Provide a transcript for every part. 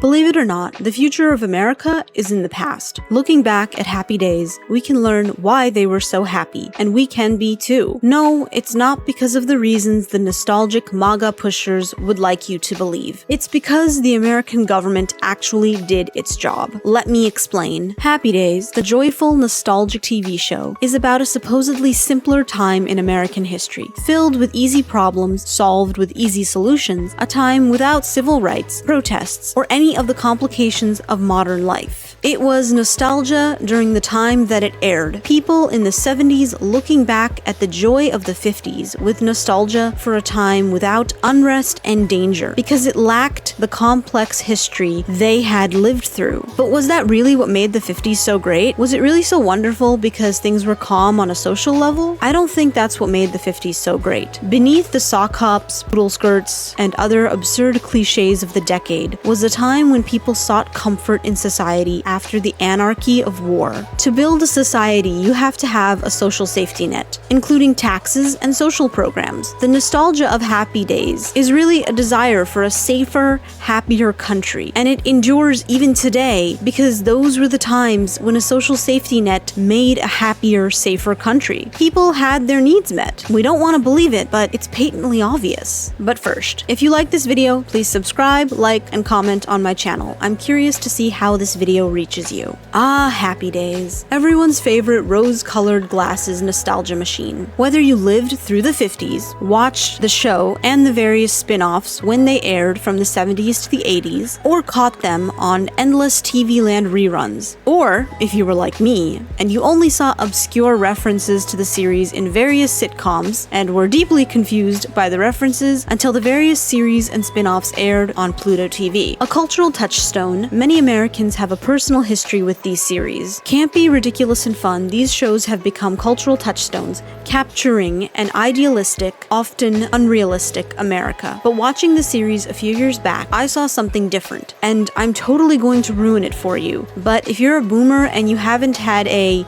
Believe it or not, the future of America is in the past. Looking back at happy days, we can learn why they were so happy, and we can be too. No, it's not because of the reasons the nostalgic MAGA pushers would like you to believe. It's because the American government actually did its job. Let me explain. Happy Days, the joyful, nostalgic TV show, is about a supposedly simpler time in American history, filled with easy problems solved with easy solutions, a time without civil rights, protests, or any of the complications of modern life. It was nostalgia during the time that it aired. People in the 70s looking back at the joy of the 50s with nostalgia for a time without unrest and danger, because it lacked the complex history they had lived through. But was that really what made the 50s so great? Was it really so wonderful because things were calm on a social level? I don't think that's what made the 50s so great. Beneath the sock hops, poodle skirts, and other absurd cliches of the decade was a time when people sought comfort in society after the anarchy of war. To build a society, you have to have a social safety net, including taxes and social programs. The nostalgia of Happy Days is really a desire for a safer, happier country, and it endures even today because those were the times when a social safety net made a happier, safer country. People had their needs met. We don't want to believe it, but it's patently obvious. But first, if you like this video, please subscribe, like, and comment on my channel. I'm curious to see how this video reaches you. Ah, Happy Days. Everyone's favorite rose-colored glasses nostalgia machine. Whether you lived through the 50s, watched the show and the various spin-offs when they aired from the 70s to the 80s, or caught them on endless TV Land reruns, or if you were like me, and you only saw obscure references to the series in various sitcoms and were deeply confused by the references until the various series and spin-offs aired on Pluto TV. A cultural touchstone, many Americans have a personal history with these series. Campy, ridiculous, and fun, these shows have become cultural touchstones, capturing an idealistic, often unrealistic America. But watching the series a few years back, I saw something different, and I'm totally going to ruin it for you. But if you're a boomer and you haven't had a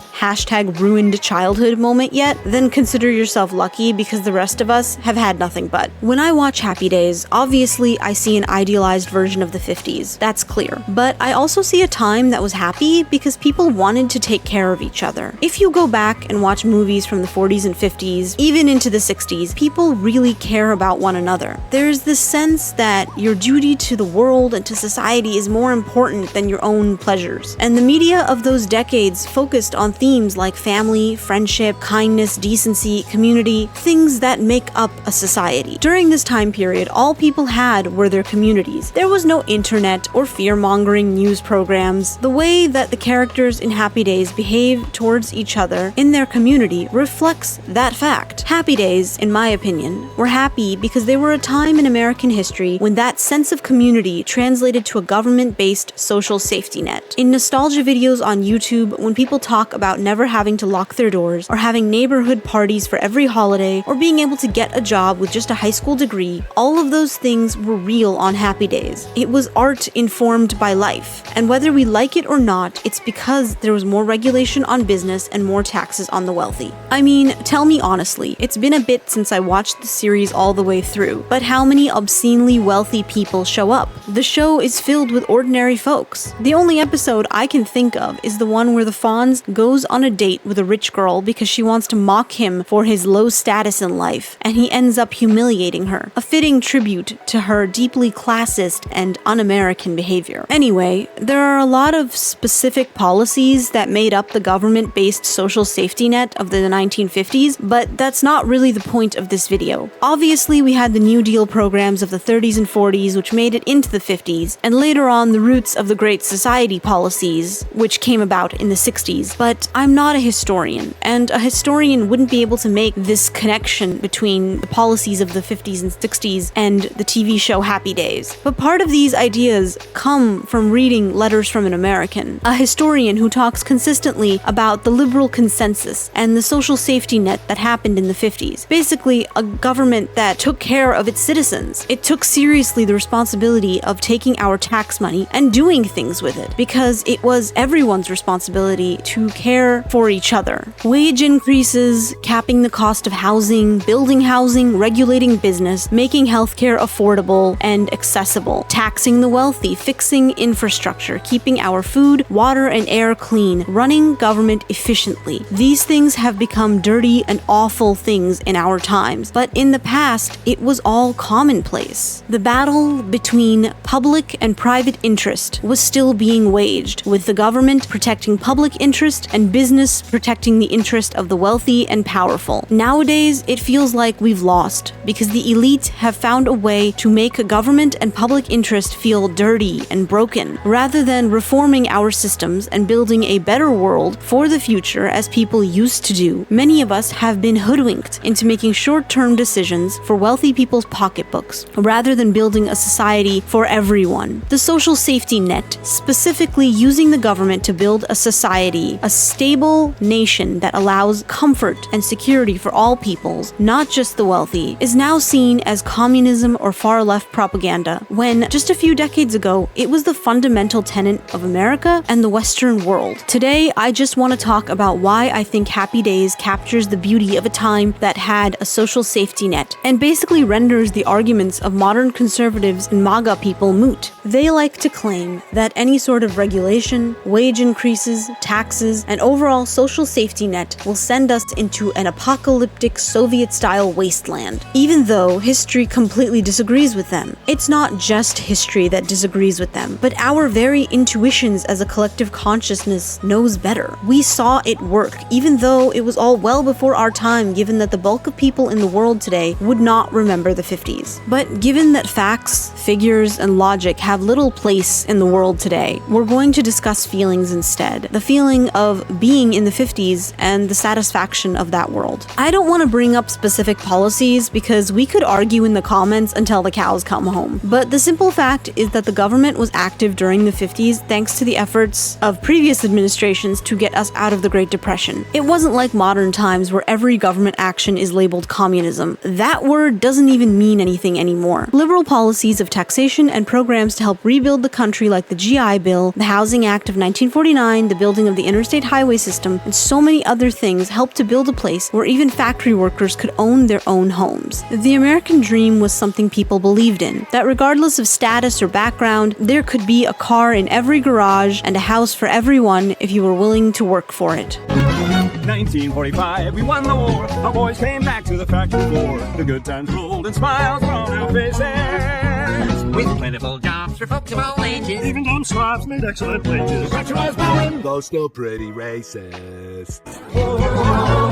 #ruined childhood moment yet, then consider yourself lucky because the rest of us have had nothing but. When I watch Happy Days, obviously I see an idealized version of the 50s. That's clear. But I also see a time that was happy because people wanted to take care of each other. If you go back and watch movies from the 40s and 50s, even into the 60s, people really care about one another. There's this sense that your duty to the world and to society is more important than your own pleasures. And the media of those decades focused on themes like family, friendship, kindness, decency, community, things that make up a society. During this time period, all people had were their communities. There was no internet or fear-mongering news programs. The way that the characters in Happy Days behave towards each other in their community reflects that fact. Happy Days, in my opinion, were happy because they were a time in American history when that sense of community translated to a government-based social safety net. In nostalgia videos on YouTube, when people talk about never having to lock their doors, or having neighborhood parties for every holiday, or being able to get a job with just a high school degree, all of those things were real on Happy Days. It was art informed by life, and whether we like it or not, it's because there was more regulation on business and more taxes on the wealthy. I mean, tell me honestly, it's been a bit since I watched the series all the way through, but how many obscenely wealthy people show up? The show is filled with ordinary folks. The only episode I can think of is the one where the Fonz goes on a date with a rich girl because she wants to mock him for his low status in life, and he ends up humiliating her. A fitting tribute to her deeply classist and un-American behavior. Anyway, there are a lot of specific policies that made up the government-based social safety net of the 1950s, but that's not really the point of this video. Obviously, we had the New Deal programs of the 30s and 40s, which made it into the 50s, and later on the roots of the Great Society policies, which came about in the 60s. But I'm not a historian, and a historian wouldn't be able to make this connection between the policies of the 50s and 60s and the TV show Happy Days. But part of these ideas come from reading Letters from an American, a historian who talks consistently about the liberal consensus and the social safety net that happened in the 50s. Basically, a government that took care of its citizens. It took seriously the responsibility of taking our tax money and doing things with it, because it was everyone's responsibility to care for each other. Wage increases, capping the cost of housing, building housing, regulating business, making healthcare affordable and accessible, taxing the wealthy fixing infrastructure, keeping our food, water, and air clean, running government efficiently. These things have become dirty and awful things in our times, but in the past, it was all commonplace. The battle between public and private interest was still being waged, with the government protecting public interest and business protecting the interest of the wealthy and powerful. Nowadays, it feels like we've lost, because the elite have found a way to make government and public interest feel dirty and broken, rather than reforming our systems and building a better world for the future as people used to do. Many of us have been hoodwinked into making short-term decisions for wealthy people's pocketbooks, rather than building a society for everyone. The social safety net, specifically using the government to build a society, a stable nation that allows comfort and security for all peoples, not just the wealthy, is now seen as communism or far-left propaganda, when just a few decades ago, it was the fundamental tenet of America and the Western world. Today, I just want to talk about why I think Happy Days captures the beauty of a time that had a social safety net, and basically renders the arguments of modern conservatives and MAGA people moot. They like to claim that any sort of regulation, wage increases, taxes, and overall social safety net will send us into an apocalyptic Soviet-style wasteland, even though history completely disagrees with them. It's not just history that disagrees with them, but our very intuitions as a collective consciousness knows better. We saw it work, even though it was all well before our time, given that the bulk of people in the world today would not remember the 50s. But given that facts, figures, and logic have little place in the world today, we're going to discuss feelings instead. The feeling of being in the 50s and the satisfaction of that world. I don't want to bring up specific policies because we could argue in the comments until the cows come home. But the simple fact is that the government was active during the 50s thanks to the efforts of previous administrations to get us out of the Great Depression. It wasn't like modern times where every government action is labeled communism. That word doesn't even mean anything anymore. Liberal policies of taxation and programs to help rebuild the country, like the GI Bill, the Housing Act of 1949, the building of the interstate highway system, and so many other things helped to build a place where even factory workers could own their own homes. The American dream was something people believed in, that regardless of status or background, there could be a car in every garage and a house for everyone if you were willing to work for it. 1945, we won the war. Our boys came back to the factory floor. The good times rolled and smiles were on our faces. With plentiful jobs for folks of all ages. Even dumb slobs made excellent wages. The country was growing, though still pretty racist.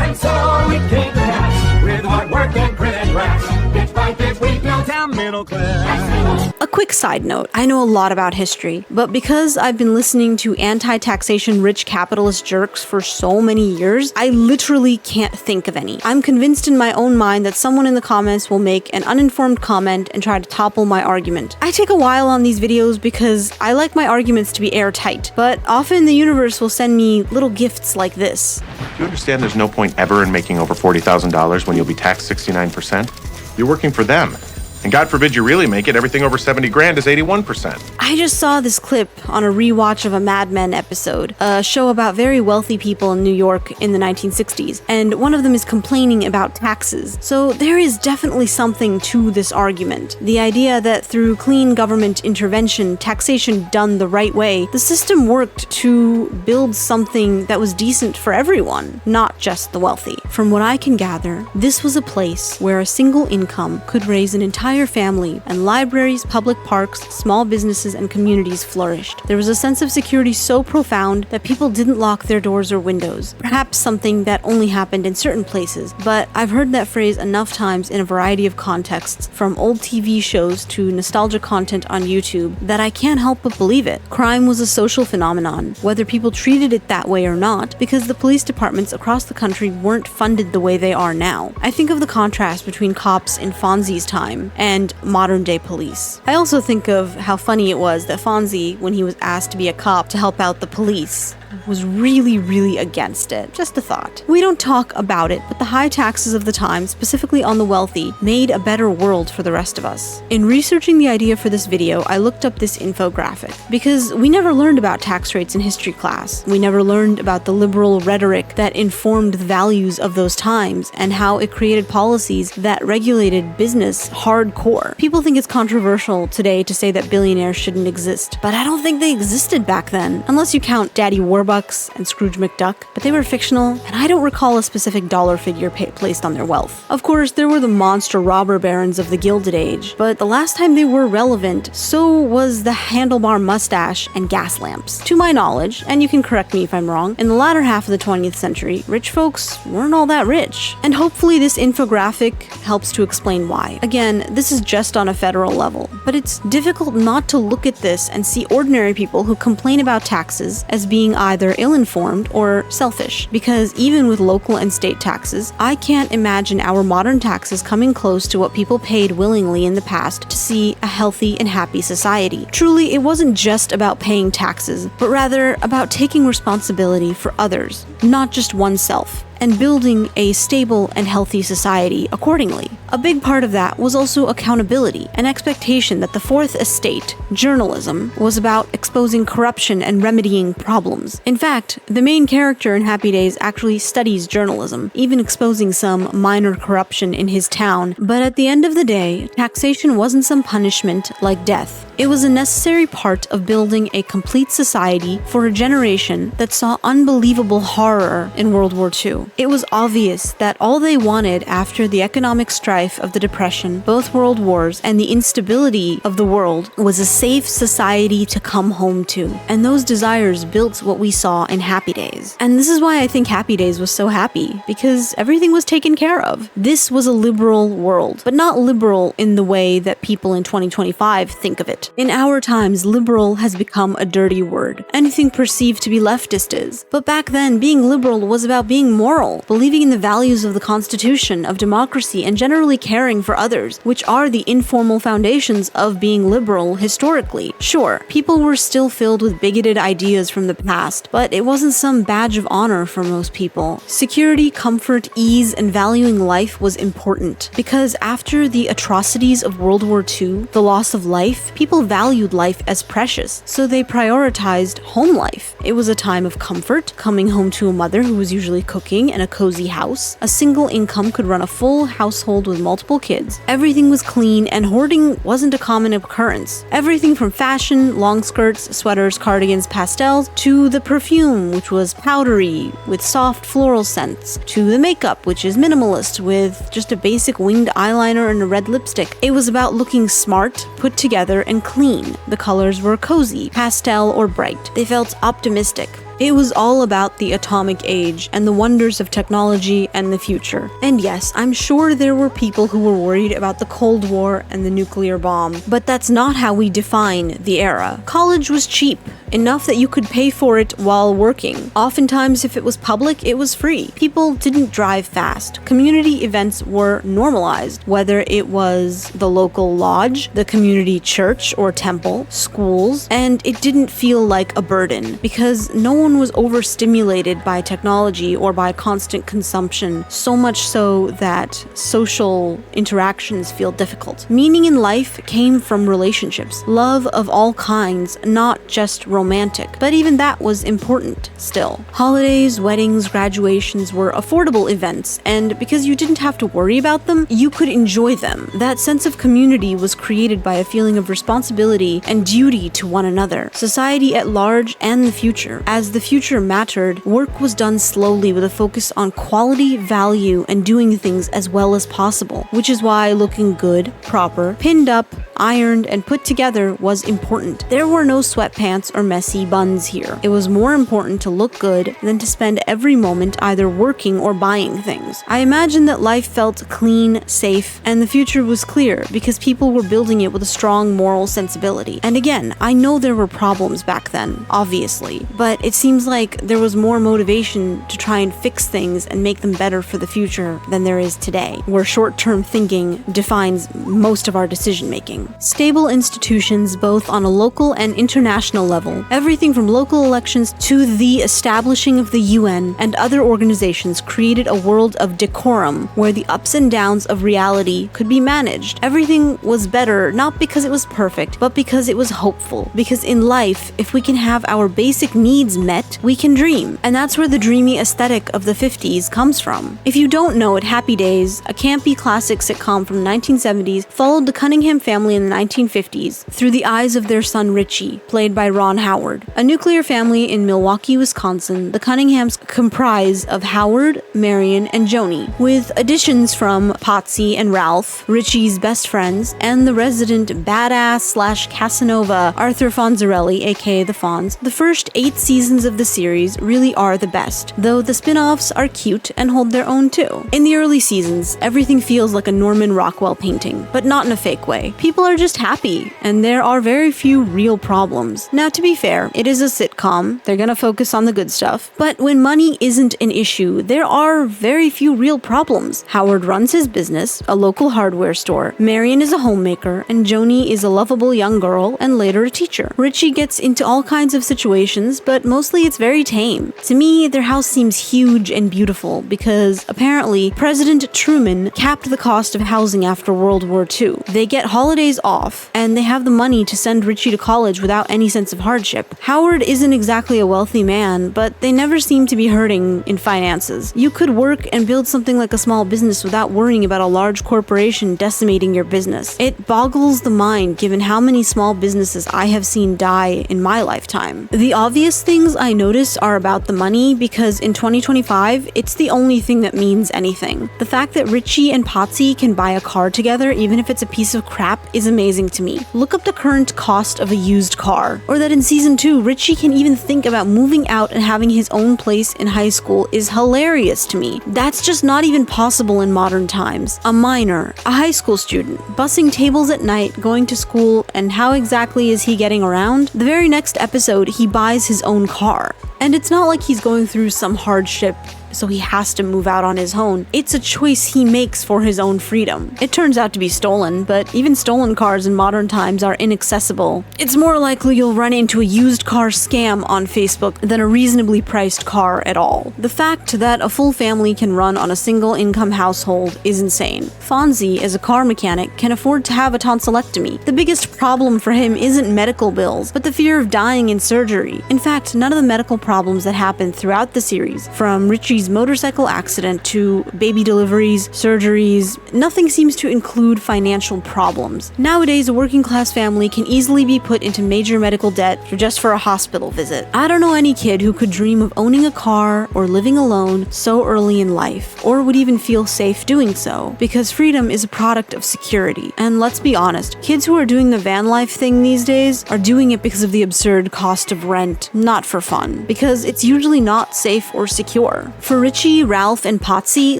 and so it came to pass. With hard work and grit and grass, bit by bit we built Our middle class. A quick side note, I know a lot about history, but because I've been listening to anti-taxation rich capitalist jerks for so many years, I literally can't think of any. I'm convinced in my own mind that someone in the comments will make an uninformed comment and try to topple my argument. I take a while on these videos because I like my arguments to be airtight, but often the universe will send me little gifts like this. Do you understand there's no point ever in making over $40,000 when you'll be taxed 69%? You're working for them. And God forbid you really make it, everything over 70 grand is 81%. I just saw this clip on a rewatch of a Mad Men episode, a show about very wealthy people in New York in the 1960s, and one of them is complaining about taxes. So there is definitely something to this argument. The idea that through clean government intervention, taxation done the right way, the system worked to build something that was decent for everyone, not just the wealthy. From what I can gather, this was a place where a single income could raise an entire family, and libraries, public parks, small businesses, and communities flourished. There was a sense of security so profound that people didn't lock their doors or windows, perhaps something that only happened in certain places, but I've heard that phrase enough times in a variety of contexts, from old TV shows to nostalgia content on YouTube, that I can't help but believe it. Crime was a social phenomenon, whether people treated it that way or not, because the police departments across the country weren't funded the way they are now. I think of the contrast between cops in Fonzie's time and modern-day police. I also think of how funny it was that Fonzie, when he was asked to be a cop to help out the police, was really against it. Just a thought. We don't talk about it, but the high taxes of the time, specifically on the wealthy, made a better world for the rest of us. In researching the idea for this video, I looked up this infographic because we never learned about tax rates in history class. We never learned about the liberal rhetoric that informed the values of those times and how it created policies that regulated business hardcore. People think it's controversial today to say that billionaires shouldn't exist, but I don't think they existed back then, unless you count Daddy Warbucks and Scrooge McDuck, but they were fictional, and I don't recall a specific dollar figure placed on their wealth. Of course, there were the monster robber barons of the Gilded Age, but the last time they were relevant, so was the handlebar mustache and gas lamps. To my knowledge, and you can correct me if I'm wrong, in the latter half of the 20th century, rich folks weren't all that rich. And hopefully this infographic helps to explain why. Again, this is just on a federal level, but it's difficult not to look at this and see ordinary people who complain about taxes as being either ill-informed or selfish, because even with local and state taxes, I can't imagine our modern taxes coming close to what people paid willingly in the past to see a healthy and happy society. Truly, it wasn't just about paying taxes, but rather about taking responsibility for others, not just oneself, and building a stable and healthy society accordingly. A big part of that was also accountability, an expectation that the fourth estate, journalism, was about exposing corruption and remedying problems. In fact, the main character in Happy Days actually studies journalism, even exposing some minor corruption in his town. But at the end of the day, taxation wasn't some punishment like death. It was a necessary part of building a complete society for a generation that saw unbelievable horror in World War II. It was obvious that all they wanted after the economic strife of the Depression, both world wars, and the instability of the world was a safe society to come home to. And those desires built what we saw in Happy Days. And this is why I think Happy Days was so happy, because everything was taken care of. This was a liberal world, but not liberal in the way that people in 2025 think of it. In our times, liberal has become a dirty word. Anything perceived to be leftist is. But back then, being liberal was about being moral, believing in the values of the Constitution, of democracy, and generally caring for others, which are the informal foundations of being liberal historically. Sure, people were still filled with bigoted ideas from the past, but it wasn't some badge of honor for most people. Security, comfort, ease, and valuing life was important, because after the atrocities of World War II, the loss of life, people valued life as precious, so they prioritized home life. It was a time of comfort, coming home to a mother who was usually cooking in a cozy house. A single income could run a full household with multiple kids. Everything was clean, and hoarding wasn't a common occurrence. Everything from fashion, long skirts, sweaters, cardigans, pastels, to the perfume, which was powdery with soft floral scents, to the makeup, which is minimalist with just a basic winged eyeliner and a red lipstick. It was about looking smart, put together, and clean. The colors were cozy, pastel, or bright. They felt optimistic. It was all about the atomic age and the wonders of technology and the future. And yes, I'm sure there were people who were worried about the Cold War and the nuclear bomb, but that's not how we define the era. College was cheap, enough that you could pay for it while working. Oftentimes, if it was public, it was free. People didn't drive fast. Community events were normalized, whether it was the local lodge, the community church or temple, schools, and it didn't feel like a burden because no one was overstimulated by technology or by constant consumption, so much so that social interactions feel difficult. Meaning in life came from relationships, love of all kinds, not just romantic, but even that was important still. Holidays, weddings, graduations were affordable events, and because you didn't have to worry about them, you could enjoy them. That sense of community was created by a feeling of responsibility and duty to one another, society at large, and the future. As the future mattered, work was done slowly with a focus on quality, value, and doing things as well as possible, which is why looking good, proper, pinned up, ironed, and put together was important. There were no sweatpants or messy buns here. It was more important to look good than to spend every moment either working or buying things. I imagine that life felt clean, safe, and the future was clear because people were building it with a strong moral sensibility. And again, I know there were problems back then, obviously, but it seems like there was more motivation to try and fix things and make them better for the future than there is today, where short-term thinking defines most of our decision-making. Stable institutions, both on a local and international level, normal. Everything from local elections to the establishing of the UN and other organizations created a world of decorum where the ups and downs of reality could be managed. Everything was better not because it was perfect, but because it was hopeful. Because in life, if we can have our basic needs met, we can dream. And that's where the dreamy aesthetic of the 50s comes from. If you don't know it, Happy Days, a campy classic sitcom from the 1970s, followed the Cunningham family in the 1950s through the eyes of their son Richie, played by Ron Howard. A nuclear family in Milwaukee, Wisconsin, the Cunninghams comprise of Howard, Marion, and Joni, with additions from Potsy and Ralph, Richie's best friends, and the resident badass/Casanova Arthur Fonzarelli, aka the Fonz. The first 8 seasons of the series really are the best, though the spin-offs are cute and hold their own too. In the early seasons, everything feels like a Norman Rockwell painting, but not in a fake way. People are just happy, and there are very few real problems. Now, to be fair, it is a sitcom, they're gonna focus on the good stuff, but when money isn't an issue, there are very few real problems. Howard runs his business, a local hardware store, Marion is a homemaker, and Joni is a lovable young girl and later a teacher. Richie gets into all kinds of situations, but mostly it's very tame. To me, their house seems huge and beautiful because apparently President Truman capped the cost of housing after World War II. They get holidays off, and they have the money to send Richie to college without any sense of hardship. Howard isn't exactly a wealthy man, but they never seem to be hurting in finances. You could work and build something like a small business without worrying about a large corporation decimating your business. It boggles the mind given how many small businesses I have seen die in my lifetime. The obvious things I notice are about the money because in 2025, it's the only thing that means anything. The fact that Richie and Potsy can buy a car together even if it's a piece of crap is amazing to me. Look up the current cost of a used car. Or that in season 2, Richie can even think about moving out and having his own place in high school is hilarious to me. That's just not even possible in modern times. A minor, a high school student, bussing tables at night, going to school, and how exactly is he getting around? The very next episode, he buys his own car. And it's not like he's going through some hardship so he has to move out on his own. It's a choice he makes for his own freedom. It turns out to be stolen, but even stolen cars in modern times are inaccessible. It's more likely you'll run into a used car scam on Facebook than a reasonably priced car at all. The fact that a full family can run on a single income household is insane. Fonzie, as a car mechanic, can afford to have a tonsillectomy. The biggest problem for him isn't medical bills, but the fear of dying in surgery. In fact, none of the medical problems that happen throughout the series, from Richie's motorcycle accident to baby deliveries, surgeries, nothing seems to include financial problems. Nowadays, a working class family can easily be put into major medical debt just for a hospital visit. I don't know any kid who could dream of owning a car or living alone so early in life, or would even feel safe doing so, because freedom is a product of security. And let's be honest, kids who are doing the van life thing these days are doing it because of the absurd cost of rent, not for fun, because it's usually not safe or secure. For Richie, Ralph, and Potsy,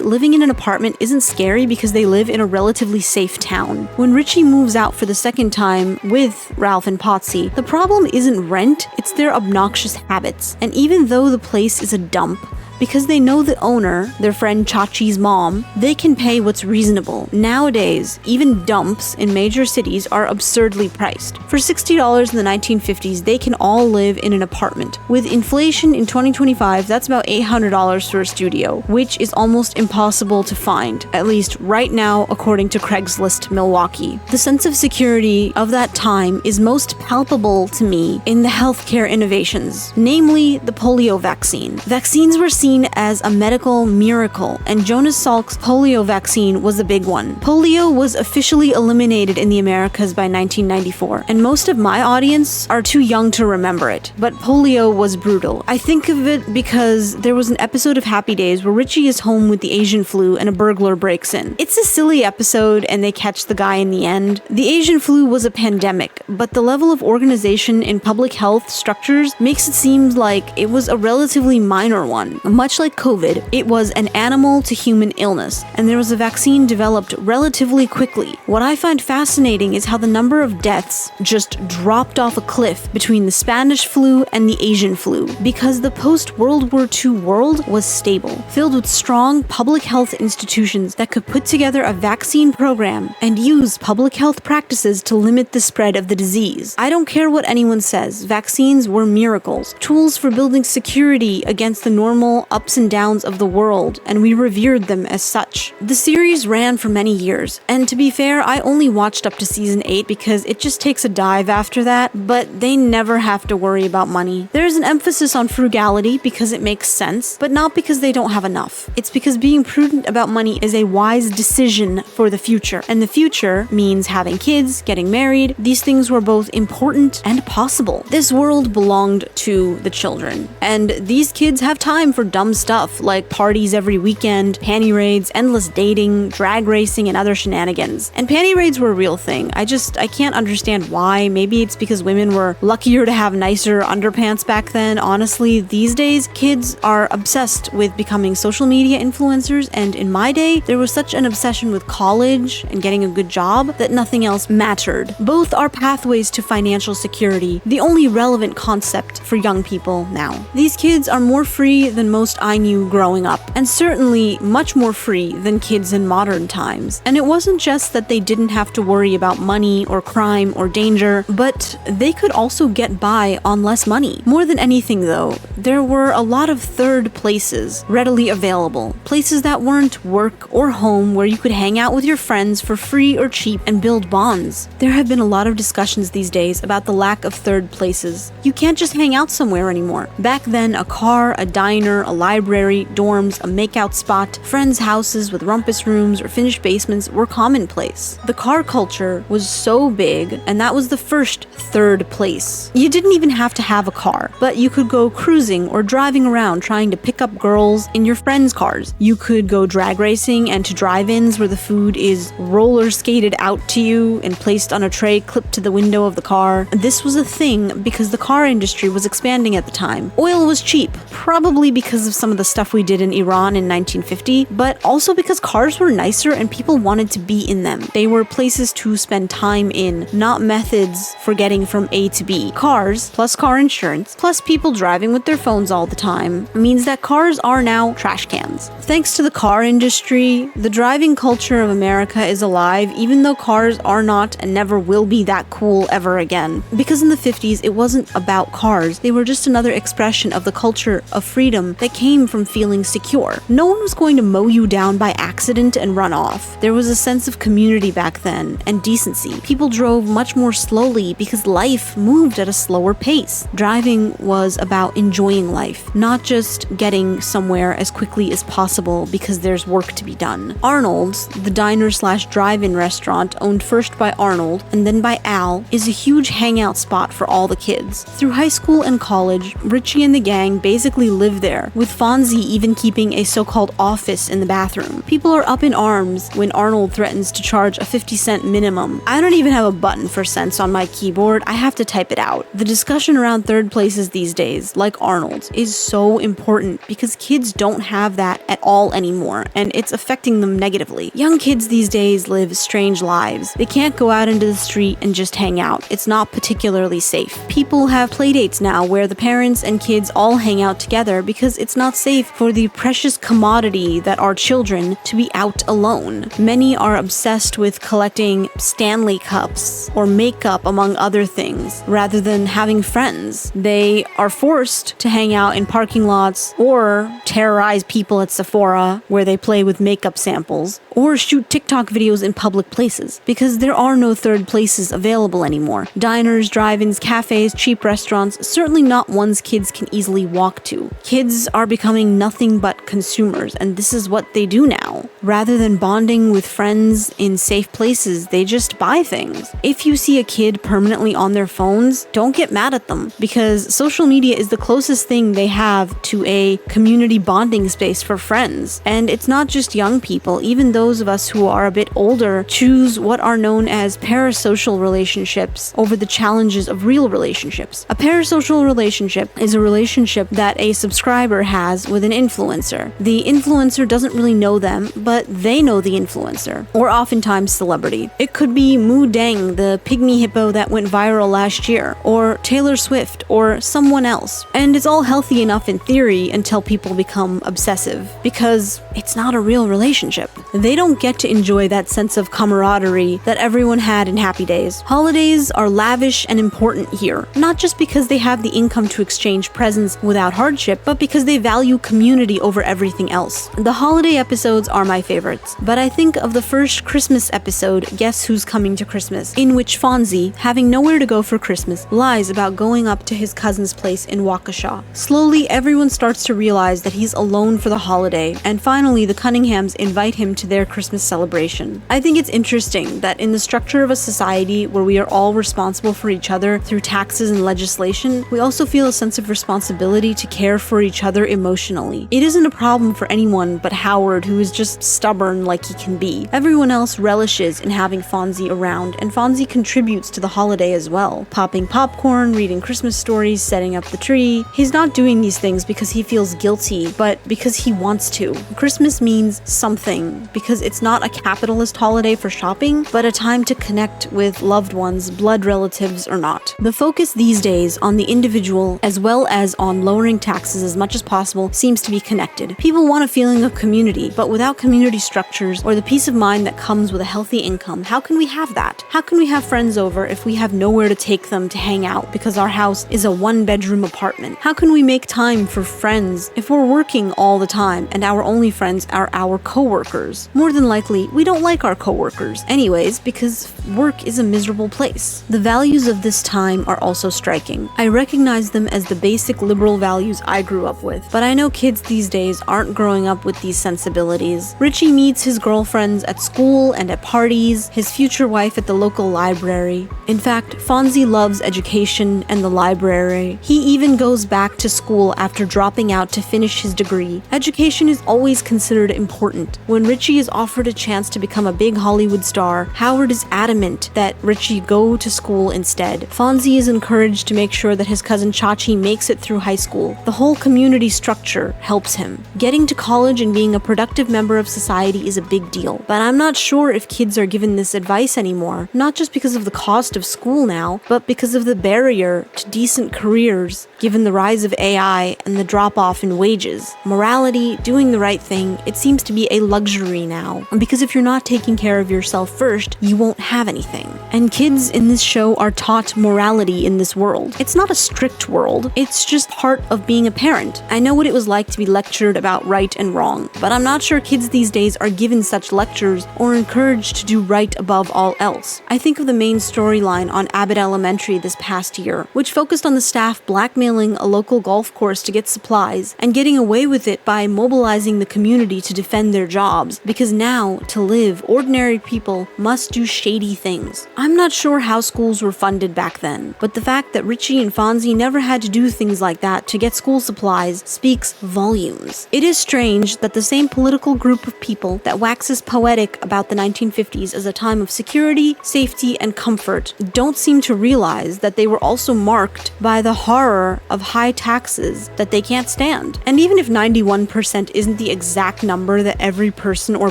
living in an apartment isn't scary because they live in a relatively safe town. When Richie moves out for the second time with Ralph and Potsy, the problem isn't rent, it's their obnoxious habits. And even though the place is a dump, because they know the owner, their friend Chachi's mom, they can pay what's reasonable. Nowadays, even dumps in major cities are absurdly priced. For $60 in the 1950s, they can all live in an apartment. With inflation in 2025, that's about $800 for a studio, which is almost impossible to find, at least right now, according to Craigslist Milwaukee. The sense of security of that time is most palpable to me in the healthcare innovations, namely the polio vaccine. Vaccines were seen as a medical miracle, and Jonas Salk's polio vaccine was the big one. Polio was officially eliminated in the Americas by 1994, and most of my audience are too young to remember it, but polio was brutal. I think of it because there was an episode of Happy Days where Richie is home with the Asian flu and a burglar breaks in. It's a silly episode and they catch the guy in the end. The Asian flu was a pandemic, but the level of organization in public health structures makes it seem like it was a relatively minor one. Much like COVID, it was an animal to human illness, and there was a vaccine developed relatively quickly. What I find fascinating is how the number of deaths just dropped off a cliff between the Spanish flu and the Asian flu, because the post-World War II world was stable, filled with strong public health institutions that could put together a vaccine program and use public health practices to limit the spread of the disease. I don't care what anyone says, vaccines were miracles, tools for building security against the normal ups and downs of the world, and we revered them as such. The series ran for many years, and to be fair, I only watched up to season 8 because it just takes a dive after that, but they never have to worry about money. There's an emphasis on frugality because it makes sense, but not because they don't have enough. It's because being prudent about money is a wise decision for the future, and the future means having kids, getting married. These things were both important and possible. This world belonged to the children, and these kids have time for dumb stuff like parties every weekend, panty raids, endless dating, drag racing, and other shenanigans. And panty raids were a real thing. I can't understand why. Maybe it's because women were luckier to have nicer underpants back then. Honestly, these days, kids are obsessed with becoming social media influencers, and in my day, there was such an obsession with college and getting a good job that nothing else mattered. Both are pathways to financial security, the only relevant concept for young people now. These kids are more free than most I knew growing up, and certainly much more free than kids in modern times. And it wasn't just that they didn't have to worry about money or crime or danger, but they could also get by on less money. More than anything though, there were a lot of third places readily available, places that weren't work or home where you could hang out with your friends for free or cheap and build bonds. There have been a lot of discussions these days about the lack of third places. You can't just hang out somewhere anymore. Back then, a car, a diner, a library, dorms, a makeout spot, friends' houses with rumpus rooms or finished basements were commonplace. The car culture was so big, and that was the first third place. You didn't even have to have a car, but you could go cruising or driving around trying to pick up girls in your friends' cars. You could go drag racing and to drive-ins where the food is roller skated out to you and placed on a tray clipped to the window of the car. This was a thing because the car industry was expanding at the time. Oil was cheap, probably because of some of the stuff we did in Iran in 1950, but also because cars were nicer and people wanted to be in them. They were places to spend time in, not methods for getting from A to B. Cars, plus car insurance, plus people driving with their phones all the time, means that cars are now trash cans. Thanks to the car industry, the driving culture of America is alive, even though cars are not and never will be that cool ever again. Because in the 50s, it wasn't about cars. They were just another expression of the culture of freedom that came from feeling secure. No one was going to mow you down by accident and run off. There was a sense of community back then, and decency. People drove much more slowly because life moved at a slower pace. Driving was about enjoying life, not just getting somewhere as quickly as possible because there's work to be done. Arnold's, the diner/drive-in restaurant owned first by Arnold and then by Al, is a huge hangout spot for all the kids. Through high school and college, Richie and the gang basically live there, with Fonzie even keeping a so-called office in the bathroom. People are up in arms when Arnold threatens to charge a 50-cent minimum. I don't even have a button for cents on my keyboard, I have to type it out. The discussion around third places these days, like Arnold's, is so important because kids don't have that at all anymore, and it's affecting them negatively. Young kids these days live strange lives. They can't go out into the street and just hang out. It's not particularly safe. People have playdates now where the parents and kids all hang out together because it's not safe for the precious commodity that are children to be out alone. Many are obsessed with collecting Stanley cups or makeup, among other things, rather than having friends. They are forced to hang out in parking lots or terrorize people at Sephora where they play with makeup samples, or shoot TikTok videos in public places because there are no third places available anymore. Diners, drive-ins, cafes, cheap restaurants, certainly not ones kids can easily walk to. Kids are becoming nothing but consumers, and this is what they do now. Rather than bonding with friends in safe places, they just buy things. If you see a kid permanently on their phones, don't get mad at them, because social media is the closest thing they have to a community bonding space for friends. And it's not just young people, even those of us who are a bit older choose what are known as parasocial relationships over the challenges of real relationships. A parasocial relationship is a relationship that a subscriber has with an influencer. The influencer doesn't really know them, but they know the influencer, or oftentimes celebrity. It could be Moo Dang, the pygmy hippo that went viral last year, or Taylor Swift, or someone else. And it's all healthy enough in theory until people become obsessive, because it's not a real relationship. They don't get to enjoy that sense of camaraderie that everyone had in Happy Days. Holidays are lavish and important here, not just because they have the income to exchange presents without hardship, but because they value community over everything else. The holiday episodes are my favorites, but I think of the first Christmas episode, Guess Who's Coming to Christmas, in which Fonzie, having nowhere to go for Christmas, lies about going up to his cousin's place in Waukesha. Slowly, everyone starts to realize that he's alone for the holiday, and finally the Cunninghams invite him to their Christmas celebration. I think it's interesting that in the structure of a society where we are all responsible for each other through taxes and legislation, we also feel a sense of responsibility to care for each other emotionally. It isn't a problem for anyone but Howard, who is just stubborn like he can be. Everyone else relishes in having Fonzie around, and Fonzie contributes to the holiday as well. Popping popcorn, reading Christmas stories, setting up the tree. He's not doing these things because he feels guilty, but because he wants to. Christmas means something, because it's not a capitalist holiday for shopping, but a time to connect with loved ones, blood relatives or not. The focus these days on the individual, as well as on lowering taxes as much as possible, seems to be connected. People want a feeling of community, but without community structures or the peace of mind that comes with a healthy income, how can we have that? How can we have friends over if we have nowhere to take them to hang out because our house is a one-bedroom apartment? How can we make time for friends if we're working all the time and our only friends are our coworkers? More than likely, we don't like our coworkers anyways, because work is a miserable place. The values of this time are also striking. I recognize them as the basic liberal values I grew up with, but I know kids these days aren't growing up with these sensibilities. Richie meets his girlfriends at school and at parties, his future wife at the local library. In fact, Fonzie loves education and the library. He even goes back to school after dropping out to finish his degree. Education is always considered important. When Richie is offered a chance to become a big Hollywood star, Howard is adamant that Richie go to school instead. Fonzie is encouraged to make sure that his cousin Chachi makes it through high school. The whole community structure helps him. Getting to college and being a productive member of society is a big deal, but I'm not sure if kids are given this advice anymore, not just because of the cost of school now, but because of the barrier to decent careers given the rise of AI and the drop-off in wages. Morality, doing the right thing, it seems to be a luxury now, because if you're not taking care of yourself first, you won't have anything. And kids in this show are taught morality in this world. It's not a strict world, it's just part of being a parent. I know what it was like to be lectured about right and wrong, but I'm not sure kids these days are given such lectures or encouraged to do right above all else. I think of the main storyline on Abbott Elementary this past year, which focused on the staff blackmailing a local golf course to get supplies and getting away with it by mobilizing the community to defend their jobs, because now, to live, ordinary people must do shady things. I'm not sure how schools were funded back then, but the fact that Richie and Fonzie never had to do things like that to get school supplies speaks volumes. It is strange that the same political group of people that waxes poetic about the 1950s as a time of security, safety, and comfort don't seem to realize that they were also marked by the horror of high taxes that they can't stand. And even if 91% isn't the exact number that every person or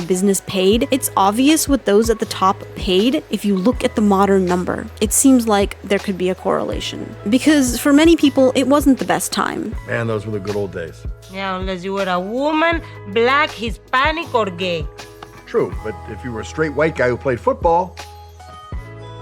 business paid, it's obvious what those at the top paid if you look at the modern number. It seems like there could be a correlation. Because for many people, it wasn't the best time. Man, those were the good old days. Yeah, unless you were a woman, black, Hispanic, or gay. True, but if you were a straight white guy who played football,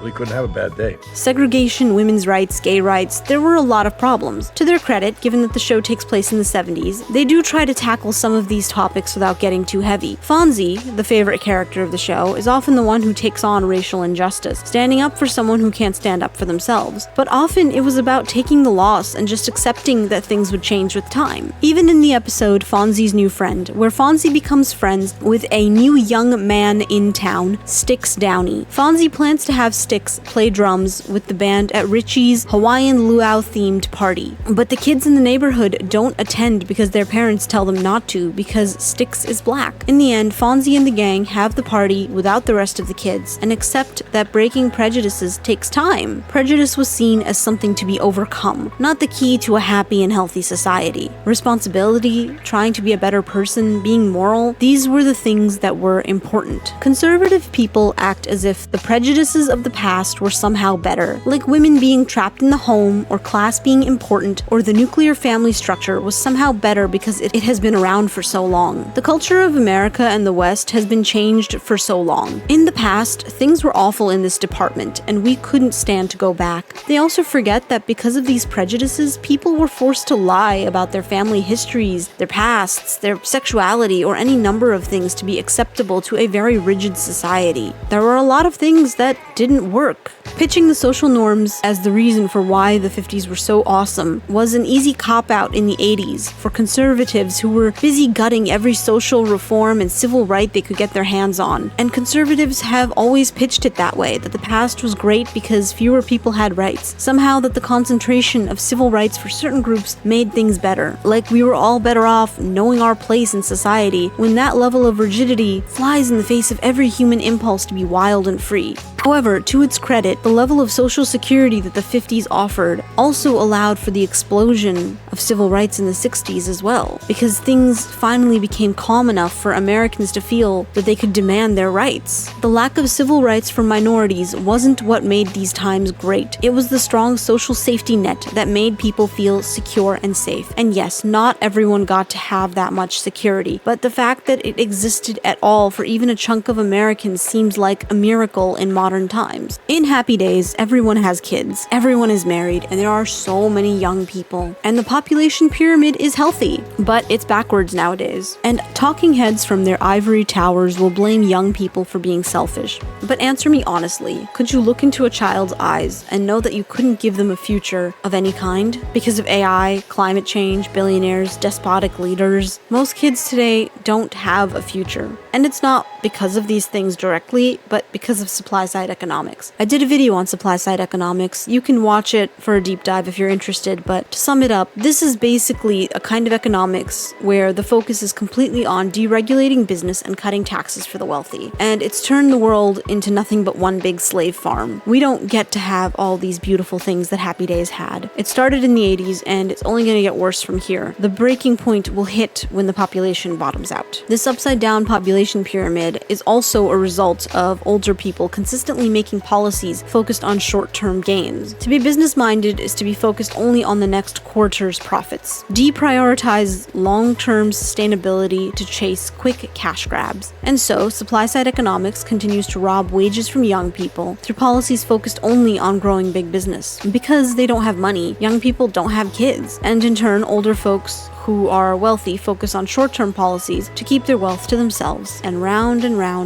we couldn't have a bad day. Segregation, women's rights, gay rights, there were a lot of problems. To their credit, given that the show takes place in the 70s, they do try to tackle some of these topics without getting too heavy. Fonzie, the favorite character of the show, is often the one who takes on racial injustice, standing up for someone who can't stand up for themselves. But often it was about taking the loss and just accepting that things would change with time. Even in the episode Fonzie's New Friend, where Fonzie becomes friends with a new young man in town, Sticks Downey. Fonzie plans to have Styx play drums with the band at Richie's Hawaiian luau-themed party. But the kids in the neighborhood don't attend because their parents tell them not to because Styx is black. In the end, Fonzie and the gang have the party without the rest of the kids and accept that breaking prejudices takes time. Prejudice was seen as something to be overcome, not the key to a happy and healthy society. Responsibility, trying to be a better person, being moral, these were the things that were important. Conservative people act as if the prejudices of the past were somehow better, like women being trapped in the home, or class being important, or the nuclear family structure was somehow better because it has been around for so long. The culture of America and the West has been changed for so long. In the past, things were awful in this department, and we couldn't stand to go back. They also forget that because of these prejudices, people were forced to lie about their family histories, their pasts, their sexuality, or any number of things to be acceptable to a very rigid society. There were a lot of things that didn't work. Pitching the social norms as the reason for why the 50s were so awesome was an easy cop-out in the 80s for conservatives who were busy gutting every social reform and civil right they could get their hands on. And conservatives have always pitched it that way, that the past was great because fewer people had rights. Somehow that the concentration of civil rights for certain groups made things better. Like we were all better off knowing our place in society when that level of rigidity flies in the face of every human impulse to be wild and free. However, to its credit, the level of social security that the 50s offered also allowed for the explosion of civil rights in the 60s as well, because things finally became calm enough for Americans to feel that they could demand their rights. The lack of civil rights for minorities wasn't what made these times great. It was the strong social safety net that made people feel secure and safe. And yes, not everyone got to have that much security, but the fact that it existed at all for even a chunk of Americans seems like a miracle in modern times. In Happy Days, everyone has kids, everyone is married, and there are so many young people. And the population pyramid is healthy, but it's backwards nowadays. And talking heads from their ivory towers will blame young people for being selfish. But answer me honestly, could you look into a child's eyes and know that you couldn't give them a future of any kind? Because of AI, climate change, billionaires, despotic leaders, most kids today don't have a future. And it's not because of these things directly, but because of supply-side economics. I did a video on supply-side economics. You can watch it for a deep dive if you're interested, but to sum it up, this is basically a kind of economics where the focus is completely on deregulating business and cutting taxes for the wealthy. And it's turned the world into nothing but one big slave farm. We don't get to have all these beautiful things that Happy Days had. It started in the 80s, and it's only going to get worse from here. The breaking point will hit when the population bottoms out. This upside-down population pyramid is also a result of older people consistently making policies focused on short-term gains. To be business-minded is to be focused only on the next quarter's profits. Deprioritize long-term sustainability to chase quick cash grabs. And so, supply-side economics continues to rob wages from young people through policies focused only on growing big business. Because they don't have money, young people don't have kids, and in turn, older folks who are wealthy focus on short-term policies to keep their wealth to themselves, and round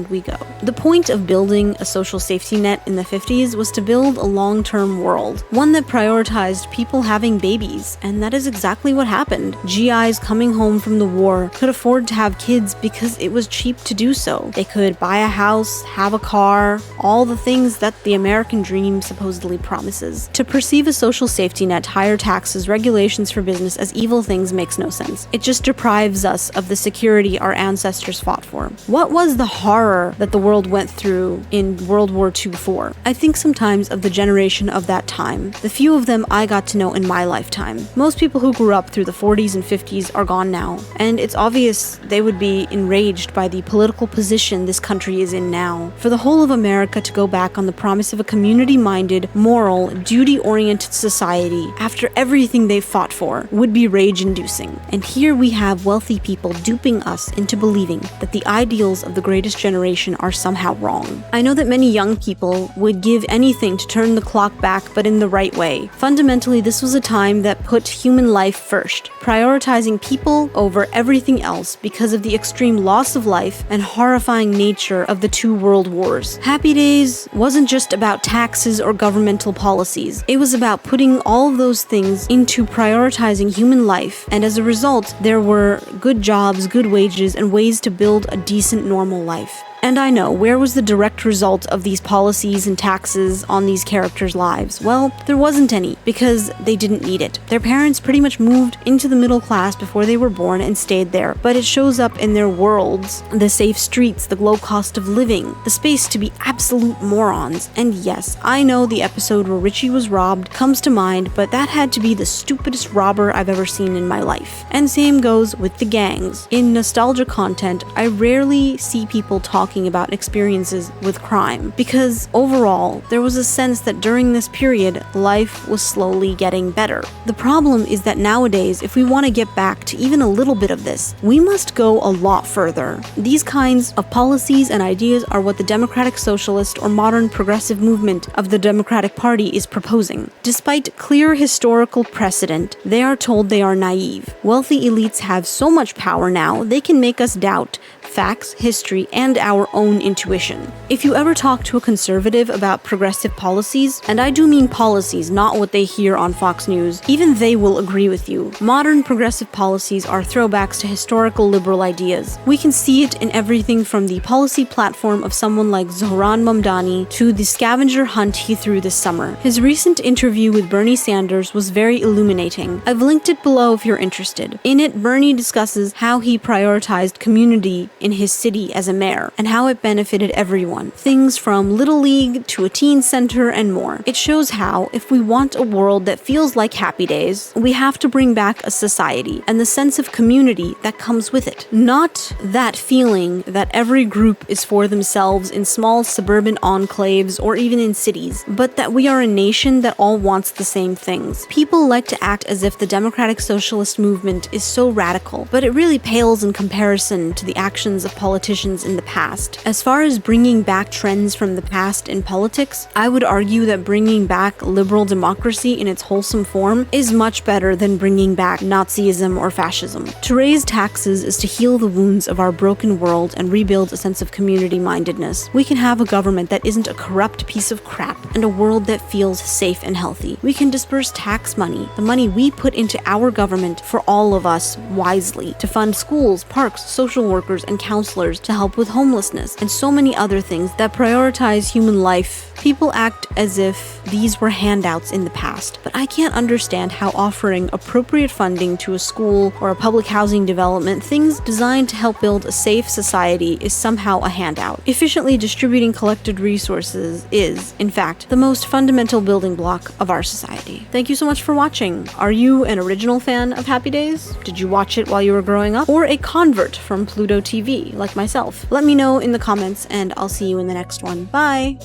we go. The point of building a social safety net in the 50s was to build a long-term world, one that prioritized people having babies, and that is exactly what happened. GIs coming home from the war could afford to have kids because it was cheap to do so. They could buy a house, have a car, all the things that the American dream supposedly promises. To perceive a social safety net, higher taxes, regulations for business as evil things makes no sense. It just deprives us of the security our ancestors fought for. What was the horror that the world went through in World War II for? I think sometimes of the generation of that time, the few of them I got to know in my lifetime. Most people who grew up through the 40s and 50s are gone now, and it's obvious they would be enraged by the political position this country is in now. For the whole of America to go back on the promise of a community-minded, moral, duty-oriented society after everything they fought for would be rage-inducing. And here we have wealthy people duping us into believing that the ideals of the greatest generation are somehow wrong. I know that many young people would give anything to turn the clock back, but in the right way. Fundamentally, this was a time that put human life first, prioritizing people over everything else because of the extreme loss of life and horrifying nature of the two world wars. Happy Days wasn't just about taxes or governmental policies. It was about putting all of those things into prioritizing human life, and as a result, there were good jobs, good wages, and ways to build a decent, normal life. And I know, where was the direct result of these policies and taxes on these characters' lives? Well, there wasn't any, because they didn't need it. Their parents pretty much moved into the middle class before they were born and stayed there, but it shows up in their worlds. The safe streets, the low cost of living, the space to be absolute morons. And yes, I know the episode where Richie was robbed comes to mind, but that had to be the stupidest robber I've ever seen in my life. And same goes with the gangs. In nostalgia content, I rarely see people talking about experiences with crime, because overall, there was a sense that during this period, life was slowly getting better. The problem is that nowadays, if we want to get back to even a little bit of this, we must go a lot further. These kinds of policies and ideas are what the Democratic Socialist or modern progressive movement of the Democratic Party is proposing. Despite clear historical precedent, they are told they are naive. Wealthy elites have so much power now, they can make us doubt facts, history, and our own intuition. If you ever talk to a conservative about progressive policies, and I do mean policies, not what they hear on Fox News, even they will agree with you. Modern progressive policies are throwbacks to historical liberal ideas. We can see it in everything from the policy platform of someone like Zohran Mamdani to the scavenger hunt he threw this summer. His recent interview with Bernie Sanders was very illuminating. I've linked it below if you're interested. In it, Bernie discusses how he prioritized community in his city as a mayor, and how it benefited everyone. Things from Little League to a teen center and more. It shows how, if we want a world that feels like Happy Days, we have to bring back a society and the sense of community that comes with it. Not that feeling that every group is for themselves in small suburban enclaves or even in cities, but that we are a nation that all wants the same things. People like to act as if the Democratic Socialist movement is so radical, but it really pales in comparison to the actions of politicians in the past. As far as bringing back trends from the past in politics, I would argue that bringing back liberal democracy in its wholesome form is much better than bringing back Nazism or fascism. To raise taxes is to heal the wounds of our broken world and rebuild a sense of community-mindedness. We can have a government that isn't a corrupt piece of crap and a world that feels safe and healthy. We can disperse tax money, the money we put into our government, for all of us wisely, to fund schools, parks, social workers, and counselors, to help with homelessness, and so many other things that prioritize human life. People act as if these were handouts in the past, but I can't understand how offering appropriate funding to a school or a public housing development, things designed to help build a safe society, is somehow a handout. Efficiently distributing collected resources is, in fact, the most fundamental building block of our society. Thank you so much for watching. Are you an original fan of Happy Days? Did you watch it while you were growing up? Or a convert from Pluto TV, like myself? Let me know in the comments, and I'll see you in the next one. Bye!